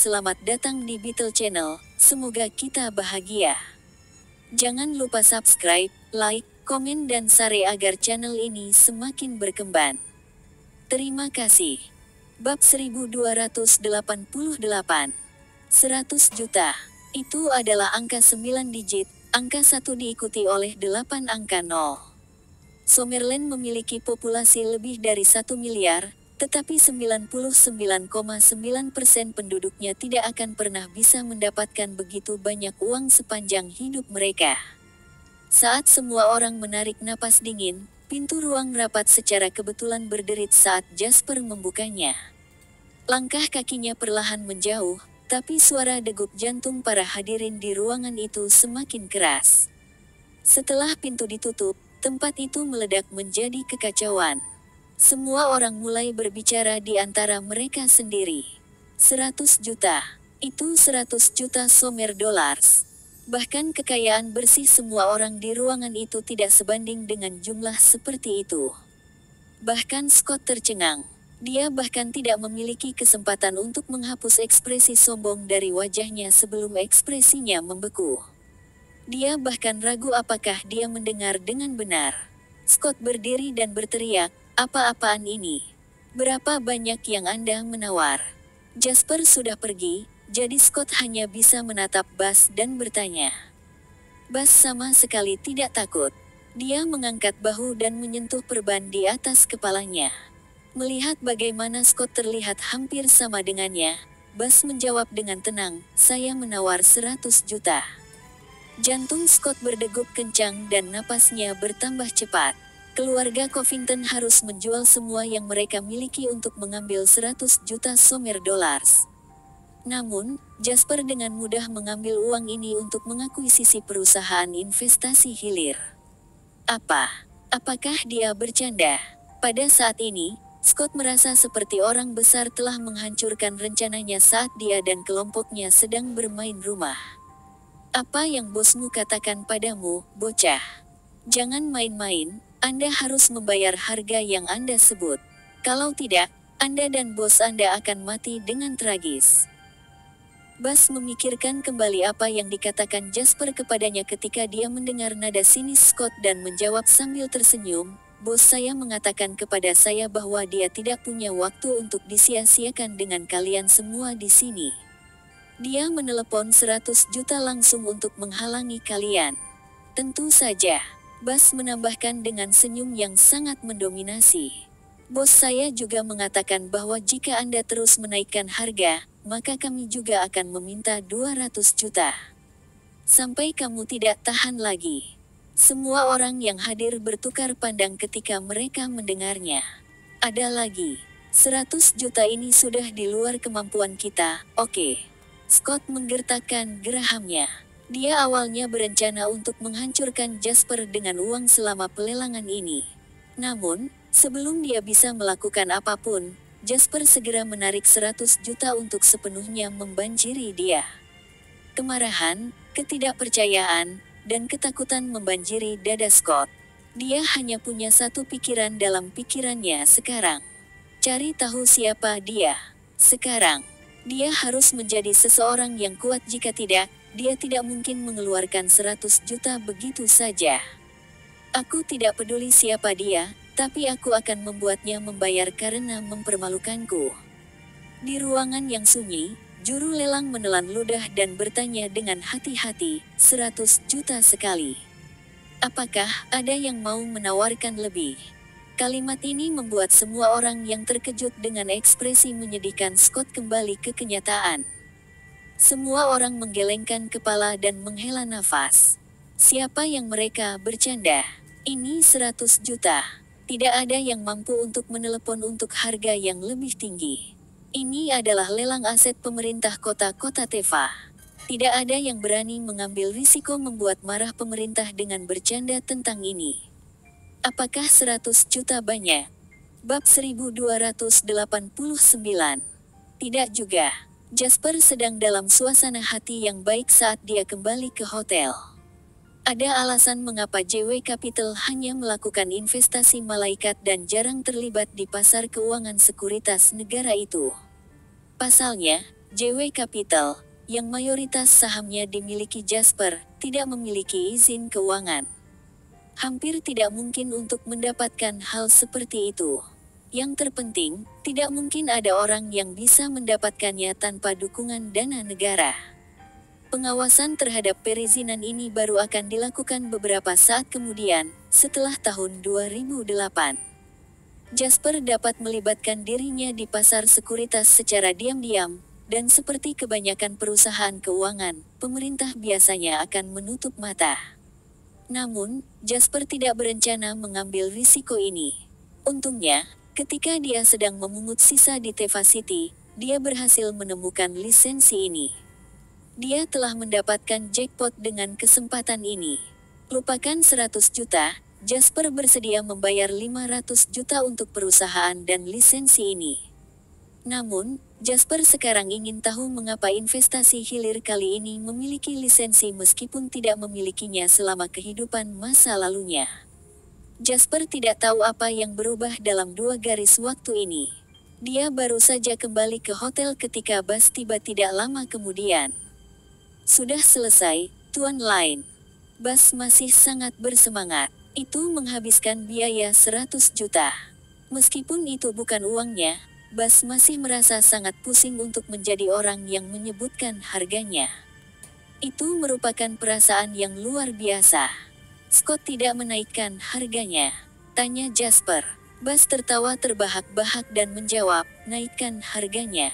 selamat datang di Beetle Channel, semoga kita bahagia. Jangan lupa subscribe, like, komen dan share agar channel ini semakin berkembang. Terima kasih. Bab 1288. 100 juta. Itu adalah angka 9 digit, angka 1 diikuti oleh 8 angka 0. Summerland memiliki populasi lebih dari 1 miliar, tetapi 99,9% penduduknya tidak akan pernah bisa mendapatkan begitu banyak uang sepanjang hidup mereka. Saat semua orang menarik napas dingin, pintu ruang rapat secara kebetulan berderit saat Jasper membukanya. Langkah kakinya perlahan menjauh, tapi suara degup jantung para hadirin di ruangan itu semakin keras. Setelah pintu ditutup, tempat itu meledak menjadi kekacauan. Semua orang mulai berbicara di antara mereka sendiri. 100 juta. Itu 100 juta Sommer dollars. Bahkan kekayaan bersih semua orang di ruangan itu tidak sebanding dengan jumlah seperti itu. Bahkan Scott tercengang. Dia bahkan tidak memiliki kesempatan untuk menghapus ekspresi sombong dari wajahnya sebelum ekspresinya membeku. Dia bahkan ragu apakah dia mendengar dengan benar. Scott berdiri dan berteriak, "Apa-apaan ini? Berapa banyak yang Anda menawar?" Jasper sudah pergi, jadi Scott hanya bisa menatap Bas dan bertanya. Bas sama sekali tidak takut. Dia mengangkat bahu dan menyentuh perban di atas kepalanya. Melihat bagaimana Scott terlihat hampir sama dengannya, Bas menjawab dengan tenang, "Saya menawar 100 juta." Jantung Scott berdegup kencang dan napasnya bertambah cepat. Keluarga Covington harus menjual semua yang mereka miliki untuk mengambil 100 juta Sommer dollars. Namun, Jasper dengan mudah mengambil uang ini untuk mengakuisisi perusahaan investasi hilir. Apakah dia bercanda? Pada saat ini, Scott merasa seperti orang besar telah menghancurkan rencananya saat dia dan kelompoknya sedang bermain rumah. "Apa yang bosmu katakan padamu, bocah? Jangan main-main. Anda harus membayar harga yang Anda sebut. Kalau tidak, Anda dan bos Anda akan mati dengan tragis." Bas memikirkan kembali apa yang dikatakan Jasper kepadanya ketika dia mendengar nada sinis Scott dan menjawab sambil tersenyum, "Bos saya mengatakan kepada saya bahwa dia tidak punya waktu untuk disia-siakan dengan kalian semua di sini. Dia menelepon 100 juta langsung untuk menghalangi kalian." "Tentu saja," Bas menambahkan dengan senyum yang sangat mendominasi. "Bos saya juga mengatakan bahwa jika Anda terus menaikkan harga, maka kami juga akan meminta 200 juta. Sampai kamu tidak tahan lagi." Semua orang yang hadir bertukar pandang ketika mereka mendengarnya. "Ada lagi. 100 juta ini sudah di luar kemampuan kita, oke." Scott menggertakkan gerahamnya. Dia awalnya berencana untuk menghancurkan Jasper dengan uang selama pelelangan ini. Namun, sebelum dia bisa melakukan apapun, Jasper segera menarik 100 juta untuk sepenuhnya membanjiri dia. Kemarahan, ketidakpercayaan, dan ketakutan membanjiri dada Scott. Dia hanya punya satu pikiran dalam pikirannya sekarang. Cari tahu siapa dia. Sekarang, dia harus menjadi seseorang yang kuat, jika tidak, dia tidak mungkin mengeluarkan 100 juta begitu saja. "Aku tidak peduli siapa dia, tapi aku akan membuatnya membayar karena mempermalukanku." Di ruangan yang sunyi, juru lelang menelan ludah dan bertanya dengan hati-hati, 100 juta sekali. "Apakah ada yang mau menawarkan lebih?" Kalimat ini membuat semua orang yang terkejut dengan ekspresi menyedihkan Scott kembali ke kenyataan. Semua orang menggelengkan kepala dan menghela nafas. Siapa yang mereka bercanda? Ini 100 juta. Tidak ada yang mampu untuk menelepon untuk harga yang lebih tinggi. Ini adalah lelang aset pemerintah kota-kota Teva. Tidak ada yang berani mengambil risiko membuat marah pemerintah dengan bercanda tentang ini. Apakah 100 juta banyak? Bab 1289. Tidak juga. Jasper sedang dalam suasana hati yang baik saat dia kembali ke hotel. Ada alasan mengapa JW Capital hanya melakukan investasi malaikat dan jarang terlibat di pasar keuangan sekuritas negara itu. Pasalnya, JW Capital, yang mayoritas sahamnya dimiliki Jasper, tidak memiliki izin keuangan. Hampir tidak mungkin untuk mendapatkan hal seperti itu. Yang terpenting, tidak mungkin ada orang yang bisa mendapatkannya tanpa dukungan dana negara. Pengawasan terhadap perizinan ini baru akan dilakukan beberapa saat kemudian, setelah tahun 2008. Jasper dapat melibatkan dirinya di pasar sekuritas secara diam-diam, dan seperti kebanyakan perusahaan keuangan, pemerintah biasanya akan menutup mata. Namun, Jasper tidak berencana mengambil risiko ini. Untungnya, ketika dia sedang memungut sisa di Teva City, dia berhasil menemukan lisensi ini. Dia telah mendapatkan jackpot dengan kesempatan ini. Lupakan 100 juta, Jasper bersedia membayar 500 juta untuk perusahaan dan lisensi ini. Namun, Jasper sekarang ingin tahu mengapa investasi hilir kali ini memiliki lisensi meskipun tidak memilikinya selama kehidupan masa lalunya. Jasper tidak tahu apa yang berubah dalam 2 garis waktu ini. Dia baru saja kembali ke hotel ketika Bas tiba tidak lama kemudian. Sudah selesai, Tuan Lin. Bas masih sangat bersemangat. Itu menghabiskan biaya 100 juta. Meskipun itu bukan uangnya, Bas masih merasa sangat pusing untuk menjadi orang yang menyebutkan harganya. Itu merupakan perasaan yang luar biasa. Scott tidak menaikkan harganya, tanya Jasper. Bas tertawa terbahak-bahak dan menjawab, naikkan harganya.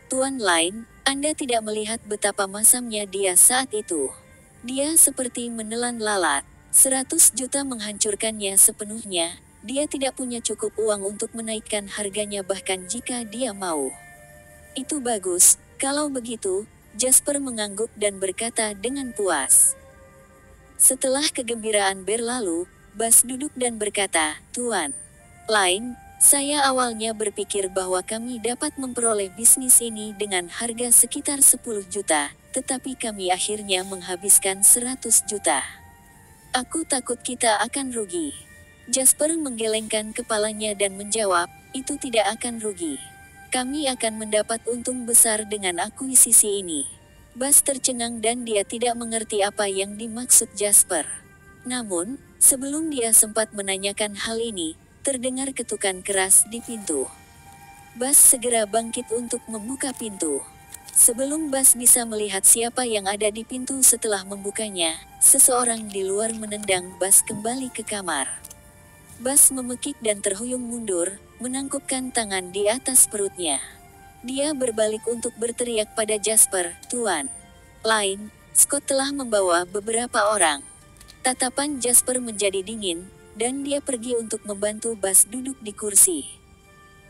Tuan Lin, Anda tidak melihat betapa masamnya dia saat itu. Dia seperti menelan lalat. 100 juta menghancurkannya sepenuhnya. Dia tidak punya cukup uang untuk menaikkan harganya bahkan jika dia mau. Itu bagus, kalau begitu, Jasper mengangguk dan berkata dengan puas. Setelah kegembiraan berlalu, Bas duduk dan berkata, Tuan Lin, saya awalnya berpikir bahwa kami dapat memperoleh bisnis ini dengan harga sekitar 10 juta, tetapi kami akhirnya menghabiskan 100 juta. Aku takut kita akan rugi. Jasper menggelengkan kepalanya dan menjawab, itu tidak akan rugi. Kami akan mendapat untung besar dengan akuisisi ini. Bas tercengang dan dia tidak mengerti apa yang dimaksud Jasper. Namun, sebelum dia sempat menanyakan hal ini, terdengar ketukan keras di pintu. Bas segera bangkit untuk membuka pintu. Sebelum Bas bisa melihat siapa yang ada di pintu setelah membukanya, seseorang di luar menendang Bas kembali ke kamar. Bas memekik dan terhuyung mundur, menangkupkan tangan di atas perutnya. Dia berbalik untuk berteriak pada Jasper, Tuan Lin, Scott telah membawa beberapa orang. Tatapan Jasper menjadi dingin, dan dia pergi untuk membantu Bas duduk di kursi.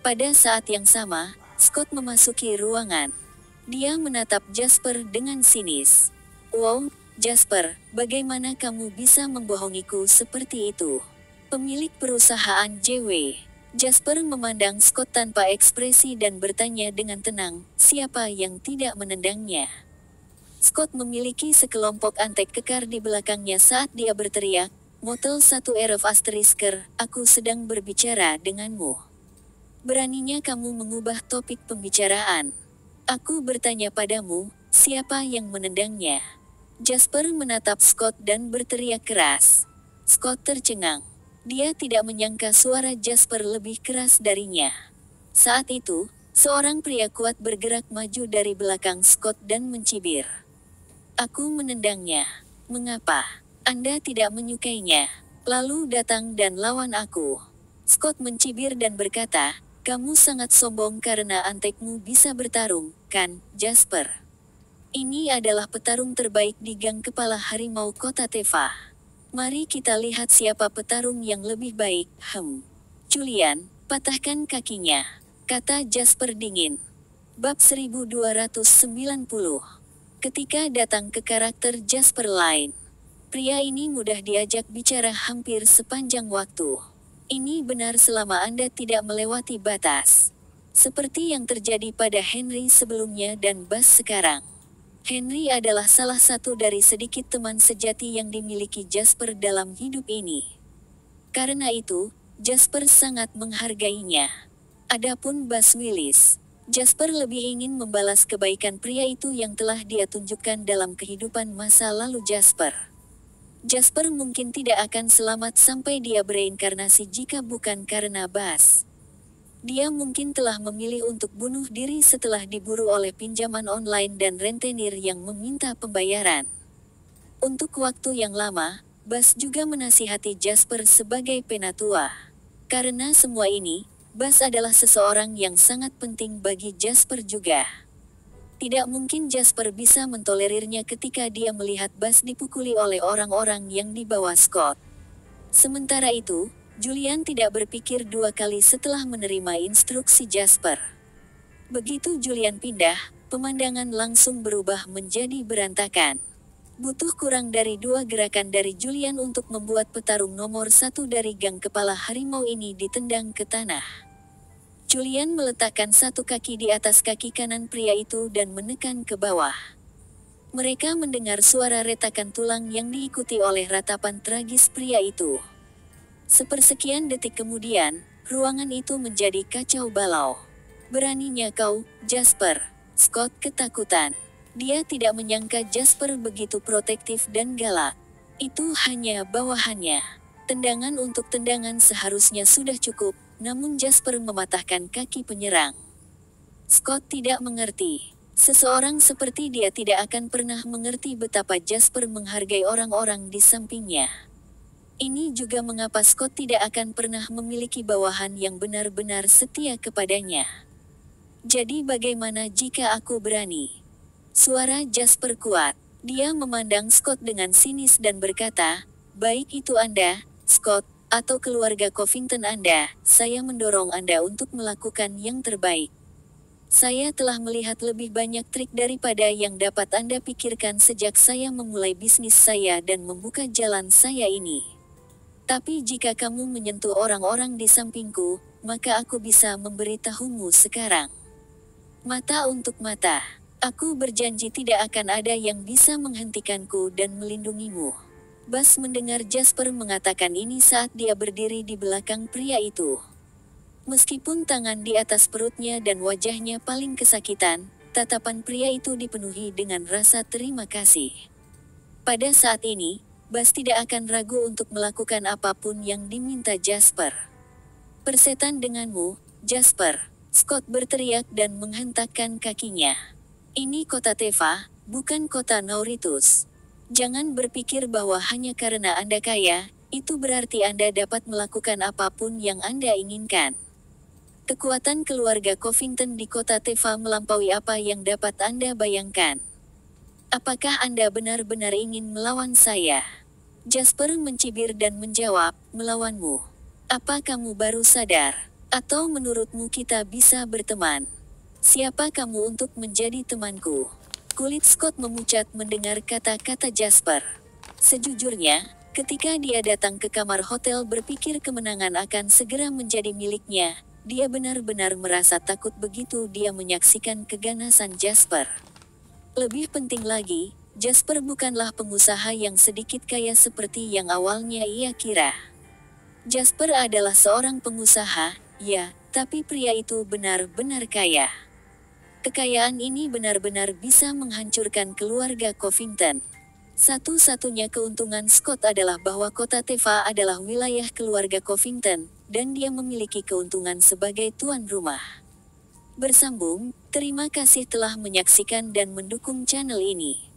Pada saat yang sama, Scott memasuki ruangan. Dia menatap Jasper dengan sinis. Wow, Jasper, bagaimana kamu bisa membohongiku seperti itu? Pemilik perusahaan JW. Jasper memandang Scott tanpa ekspresi dan bertanya dengan tenang, siapa yang tidak menendangnya? Scott memiliki sekelompok antek kekar di belakangnya saat dia berteriak, Motel 1 Erf Asterisker, aku sedang berbicara denganmu. Beraninya kamu mengubah topik pembicaraan. Aku bertanya padamu, siapa yang menendangnya? Jasper menatap Scott dan berteriak keras. Scott tercengang. Dia tidak menyangka suara Jasper lebih keras darinya. Saat itu, seorang pria kuat bergerak maju dari belakang Scott dan mencibir. Aku menendangnya. Mengapa? Anda tidak menyukainya. Lalu datang dan lawan aku. Scott mencibir dan berkata, kamu sangat sombong karena antekmu bisa bertarung, kan, Jasper? Ini adalah petarung terbaik di gang kepala harimau kota Teva. Mari kita lihat siapa petarung yang lebih baik, Julian, patahkan kakinya, kata Jasper dingin. Bab 1290. Ketika datang ke karakter Jasper Lin. Pria ini mudah diajak bicara hampir sepanjang waktu. Ini benar selama Anda tidak melewati batas. Seperti yang terjadi pada Henry sebelumnya dan Bas sekarang. Henry adalah salah satu dari sedikit teman sejati yang dimiliki Jasper dalam hidup ini. Karena itu, Jasper sangat menghargainya. Adapun Bas Willis, Jasper lebih ingin membalas kebaikan pria itu yang telah dia tunjukkan dalam kehidupan masa lalu Jasper. Jasper mungkin tidak akan selamat sampai dia bereinkarnasi jika bukan karena Bas. Dia mungkin telah memilih untuk bunuh diri setelah diburu oleh pinjaman online dan rentenir yang meminta pembayaran. Untuk waktu yang lama, Bas juga menasihati Jasper sebagai penatua. Karena semua ini, Bas adalah seseorang yang sangat penting bagi Jasper juga. Tidak mungkin Jasper bisa mentolerirnya ketika dia melihat Bas dipukuli oleh orang-orang yang dibawa Scott. Sementara itu, Julian tidak berpikir dua kali setelah menerima instruksi Jasper. Begitu Julian pindah, pemandangan langsung berubah menjadi berantakan. Butuh kurang dari 2 gerakan dari Julian untuk membuat petarung nomor 1 dari gang kepala harimau ini ditendang ke tanah. Julian meletakkan satu kaki di atas kaki kanan pria itu dan menekan ke bawah. Mereka mendengar suara retakan tulang yang diikuti oleh ratapan tragis pria itu. Sepersekian detik kemudian, ruangan itu menjadi kacau balau. "Beraninya kau, Jasper," Scott ketakutan. Dia tidak menyangka Jasper begitu protektif dan galak. Itu hanya bawahannya. Tendangan untuk tendangan seharusnya sudah cukup, namun Jasper mematahkan kaki penyerang. Scott tidak mengerti. Seseorang seperti dia tidak akan pernah mengerti betapa Jasper menghargai orang-orang di sampingnya. Ini juga mengapa Scott tidak akan pernah memiliki bawahan yang benar-benar setia kepadanya. "Jadi bagaimana jika aku berani?" Suara Jasper kuat. Dia memandang Scott dengan sinis dan berkata, "Baik itu Anda, Scott, atau keluarga Covington Anda, saya mendorong Anda untuk melakukan yang terbaik. Saya telah melihat lebih banyak trik daripada yang dapat Anda pikirkan sejak saya memulai bisnis saya dan membuka jalan saya ini. Tapi jika kamu menyentuh orang-orang di sampingku, maka aku bisa memberitahumu sekarang. Mata untuk mata. Aku berjanji tidak akan ada yang bisa menghentikanku dan melindungimu." Bas mendengar Jasper mengatakan ini saat dia berdiri di belakang pria itu. Meskipun tangan di atas perutnya dan wajahnya paling kesakitan, tatapan pria itu dipenuhi dengan rasa terima kasih. Pada saat ini, Bas tidak akan ragu untuk melakukan apapun yang diminta Jasper. "Persetan denganmu, Jasper," Scott berteriak dan menghentakkan kakinya. "Ini kota Teva, bukan kota Nauritus. Jangan berpikir bahwa hanya karena Anda kaya, itu berarti Anda dapat melakukan apapun yang Anda inginkan. Kekuatan keluarga Covington di kota Teva melampaui apa yang dapat Anda bayangkan. Apakah Anda benar-benar ingin melawan saya?" Jasper mencibir dan menjawab, "Melawanmu? Apa kamu baru sadar? Atau menurutmu kita bisa berteman? Siapa kamu untuk menjadi temanku?" Kulit Scott memucat mendengar kata-kata Jasper. Sejujurnya, ketika dia datang ke kamar hotel berpikir kemenangan akan segera menjadi miliknya, dia benar-benar merasa takut begitu dia menyaksikan keganasan Jasper. Lebih penting lagi, Jasper bukanlah pengusaha yang sedikit kaya seperti yang awalnya ia kira. Jasper adalah seorang pengusaha, ya, tapi pria itu benar-benar kaya. Kekayaan ini benar-benar bisa menghancurkan keluarga Covington. Satu-satunya keuntungan Scott adalah bahwa kota Teva adalah wilayah keluarga Covington, dan dia memiliki keuntungan sebagai tuan rumah. Bersambung, terima kasih telah menyaksikan dan mendukung channel ini.